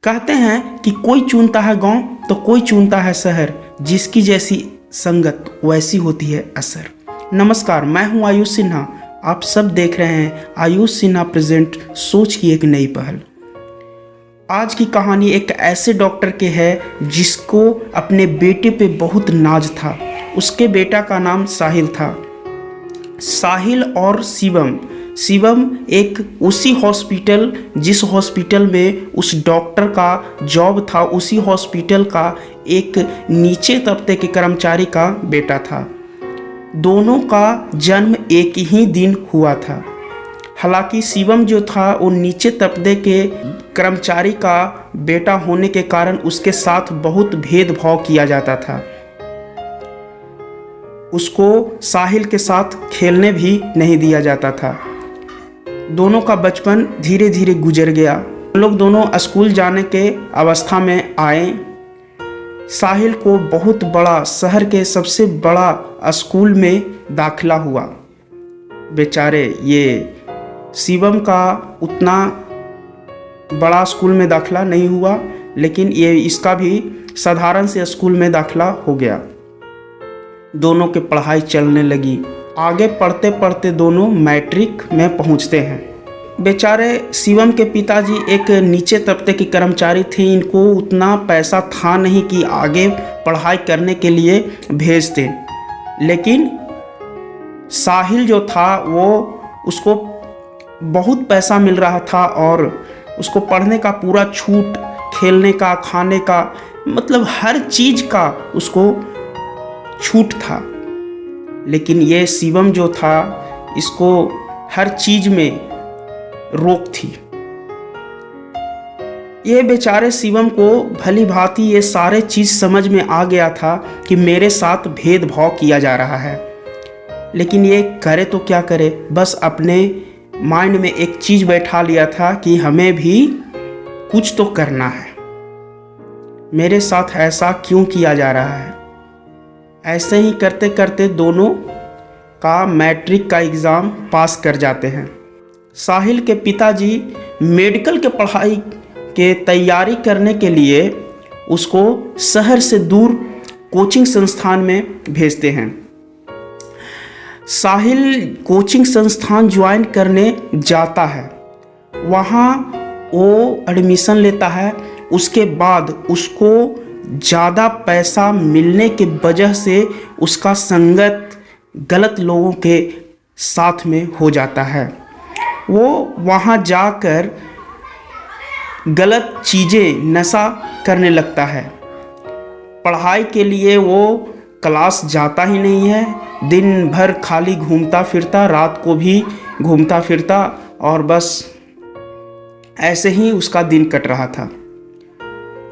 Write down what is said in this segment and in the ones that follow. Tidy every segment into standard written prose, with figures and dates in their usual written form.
कहते हैं कि कोई चुनता है गांव तो कोई चुनता है शहर, जिसकी जैसी संगत वैसी होती है असर। नमस्कार, मैं हूं आयुष सिन्हा। आप सब देख रहे हैं आयुष सिन्हा प्रेजेंट सोच की एक नई पहल। आज की कहानी एक ऐसे डॉक्टर के है जिसको अपने बेटे पे बहुत नाज था। उसके बेटा का नाम साहिल था। साहिल और शिवम एक उसी हॉस्पिटल, जिस हॉस्पिटल में उस डॉक्टर का जॉब था, उसी हॉस्पिटल का एक नीचे तबके के कर्मचारी का बेटा था। दोनों का जन्म एक ही दिन हुआ था। हालांकि शिवम जो था वो नीचे तबके के कर्मचारी का बेटा होने के कारण उसके साथ बहुत भेदभाव किया जाता था। उसको साहिल के साथ खेलने भी नहीं दिया जाता था। दोनों का बचपन धीरे धीरे गुजर गया। हम लोग दोनों स्कूल जाने के अवस्था में आए। साहिल को बहुत बड़ा, शहर के सबसे बड़ा स्कूल में दाखिला हुआ। बेचारे ये शिवम का उतना बड़ा स्कूल में दाखिला नहीं हुआ, लेकिन ये इसका भी साधारण से स्कूल में दाखिला हो गया। दोनों की पढ़ाई चलने लगी। आगे पढ़ते पढ़ते दोनों मैट्रिक में पहुंचते हैं। बेचारे शिवम के पिताजी एक नीचे तबके के कर्मचारी थे। इनको उतना पैसा था नहीं कि आगे पढ़ाई करने के लिए भेज दें। लेकिन साहिल जो था वो उसको बहुत पैसा मिल रहा था और उसको पढ़ने का पूरा छूट, खेलने का, खाने का, मतलब हर चीज़ का उसको छूट था। लेकिन ये शिवम जो था, इसको हर चीज में रोक थी। ये बेचारे शिवम को भली भांति ये सारे चीज समझ में आ गया था कि मेरे साथ भेदभाव किया जा रहा है। लेकिन ये करे तो क्या करे, बस अपने माइंड में एक चीज बैठा लिया था कि हमें भी कुछ तो करना है। मेरे साथ ऐसा क्यों किया जा रहा है। ऐसे ही करते करते दोनों का मैट्रिक का एग्ज़ाम पास कर जाते हैं। साहिल के पिताजी मेडिकल के पढ़ाई के तैयारी करने के लिए उसको शहर से दूर कोचिंग संस्थान में भेजते हैं। साहिल कोचिंग संस्थान ज्वाइन करने जाता है। वहाँ वो एडमिशन लेता है। उसके बाद उसको ज़्यादा पैसा मिलने के वजह से उसका संगत गलत लोगों के साथ में हो जाता है। वो वहाँ जाकर गलत चीज़ें, नशा करने लगता है। पढ़ाई के लिए वो क्लास जाता ही नहीं है। दिन भर खाली घूमता फिरता, रात को भी घूमता फिरता, और बस ऐसे ही उसका दिन कट रहा था।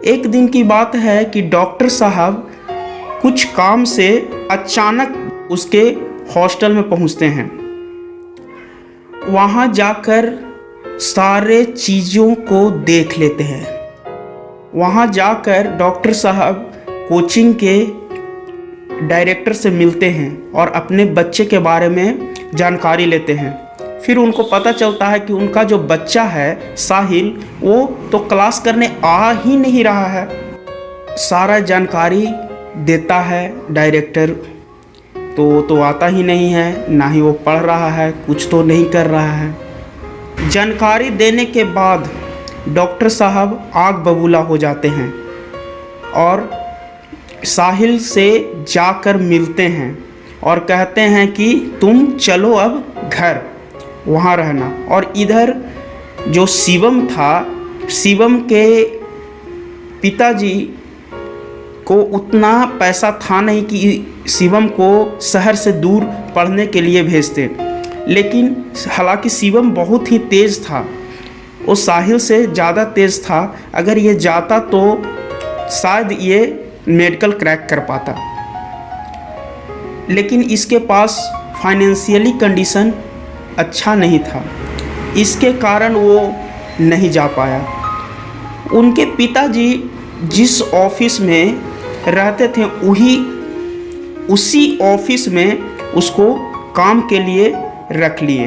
एक दिन की बात है कि डॉक्टर साहब कुछ काम से अचानक उसके हॉस्टल में पहुंचते हैं। वहां जाकर सारे चीज़ों को देख लेते हैं। वहां जाकर डॉक्टर साहब कोचिंग के डायरेक्टर से मिलते हैं और अपने बच्चे के बारे में जानकारी लेते हैं। फिर उनको पता चलता है कि उनका जो बच्चा है साहिल, वो तो क्लास करने आ ही नहीं रहा है। सारा जानकारी देता है डायरेक्टर, तो आता ही नहीं है, ना ही वो पढ़ रहा है, कुछ तो नहीं कर रहा है। जानकारी देने के बाद डॉक्टर साहब आग बबूला हो जाते हैं और साहिल से जाकर मिलते हैं और कहते हैं कि तुम चलो अब घर, वहाँ रहना। और इधर जो शिवम था, शिवम के पिताजी को उतना पैसा था नहीं कि शिवम को शहर से दूर पढ़ने के लिए भेजते। लेकिन हालांकि शिवम बहुत ही तेज़ था, वो साहिल से ज़्यादा तेज़ था। अगर ये जाता तो शायद ये मेडिकल क्रैक कर पाता। लेकिन इसके पास फाइनेंशियली कंडीशन अच्छा नहीं था, इसके कारण वो नहीं जा पाया। उनके पिताजी जिस ऑफिस में रहते थे उसी ऑफिस में उसको काम के लिए रख लिए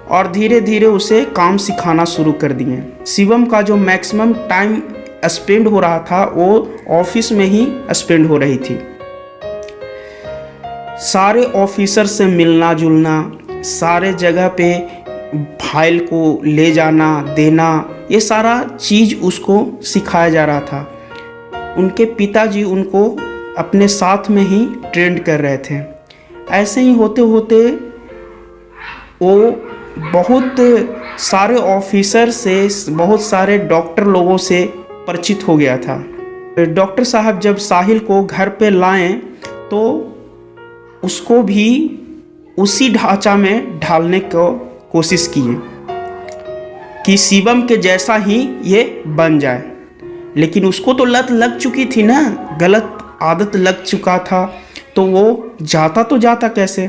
और धीरे धीरे उसे काम सिखाना शुरू कर दिए। शिवम का जो मैक्सिमम टाइम स्पेंड हो रहा था वो ऑफिस में ही स्पेंड हो रही थी। सारे ऑफिसर से मिलना जुलना, सारे जगह पे फाइल को ले जाना देना, ये सारा चीज़ उसको सिखाया जा रहा था। उनके पिताजी उनको अपने साथ में ही ट्रेंड कर रहे थे। ऐसे ही होते होते वो बहुत सारे ऑफिसर से, बहुत सारे डॉक्टर लोगों से परिचित हो गया था। डॉक्टर साहब जब साहिल को घर पे लाएं तो उसको भी उसी ढांचा में ढालने को कोशिश किए कि शिवम के जैसा ही ये बन जाए। लेकिन उसको तो लत लग चुकी थी ना, गलत आदत लग चुका था, तो वो जाता कैसे।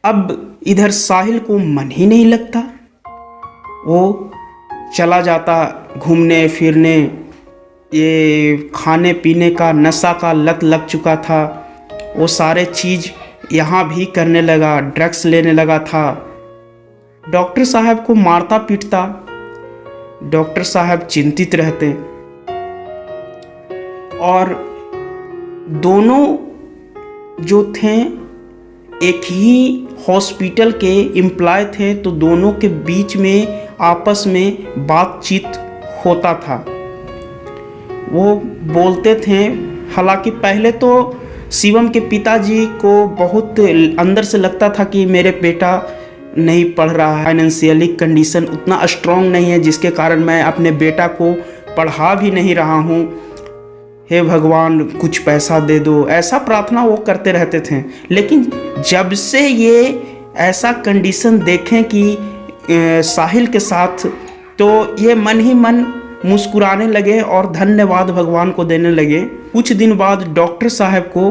अब इधर साहिल को मन ही नहीं लगता, वो चला जाता घूमने फिरने, ये खाने पीने का नशा का लत लग चुका था। वो सारे चीज़ यहाँ भी करने लगा, ड्रग्स लेने लगा था। डॉक्टर साहब को मारता पीटता, डॉक्टर साहब चिंतित रहते। और दोनों जो थे एक ही हॉस्पिटल के एम्प्लॉय थे, तो दोनों के बीच में आपस में बातचीत होता था, वो बोलते थे। हालांकि पहले तो शिवम के पिताजी को बहुत अंदर से लगता था कि मेरे बेटा नहीं पढ़ रहा है, फाइनेंशियली कंडीशन उतना स्ट्रॉन्ग नहीं है जिसके कारण मैं अपने बेटा को पढ़ा भी नहीं रहा हूँ, हे भगवान कुछ पैसा दे दो, ऐसा प्रार्थना वो करते रहते थे। लेकिन जब से ये ऐसा कंडीशन देखें कि साहिल के साथ, तो ये मन ही मन मुस्कुराने लगे और धन्यवाद भगवान को देने लगे। कुछ दिन बाद डॉक्टर साहब को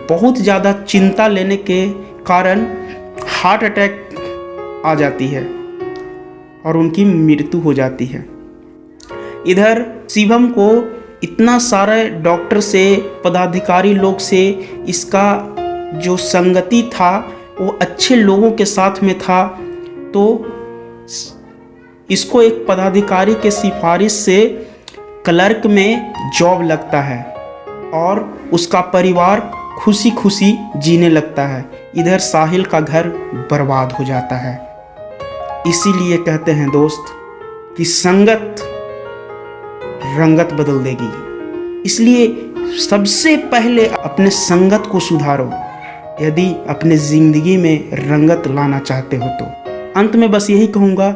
बहुत ज़्यादा चिंता लेने के कारण हार्ट अटैक आ जाती है और उनकी मृत्यु हो जाती है। इधर शिवम को इतना सारे डॉक्टर से, पदाधिकारी लोग से इसका जो संगति था वो अच्छे लोगों के साथ में था, तो इसको एक पदाधिकारी के सिफारिश से क्लर्क में जॉब लगता है और उसका परिवार खुशी खुशी जीने लगता है। इधर साहिल का घर बर्बाद हो जाता है। इसीलिए कहते हैं दोस्त कि संगत रंगत बदल देगी। इसलिए सबसे पहले अपने संगत को सुधारो यदि अपने ज़िंदगी में रंगत लाना चाहते हो तो। अंत में बस यही कहूँगा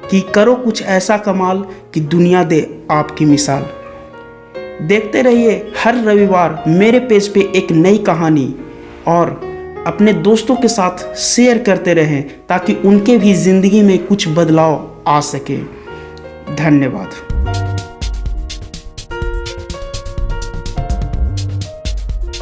कि करो कुछ ऐसा कमाल कि दुनिया दे आपकी मिसाल। देखते रहिए हर रविवार मेरे पेज पे एक नई कहानी, और अपने दोस्तों के साथ शेयर करते रहें ताकि उनके भी ज़िंदगी में कुछ बदलाव आ सके। धन्यवाद।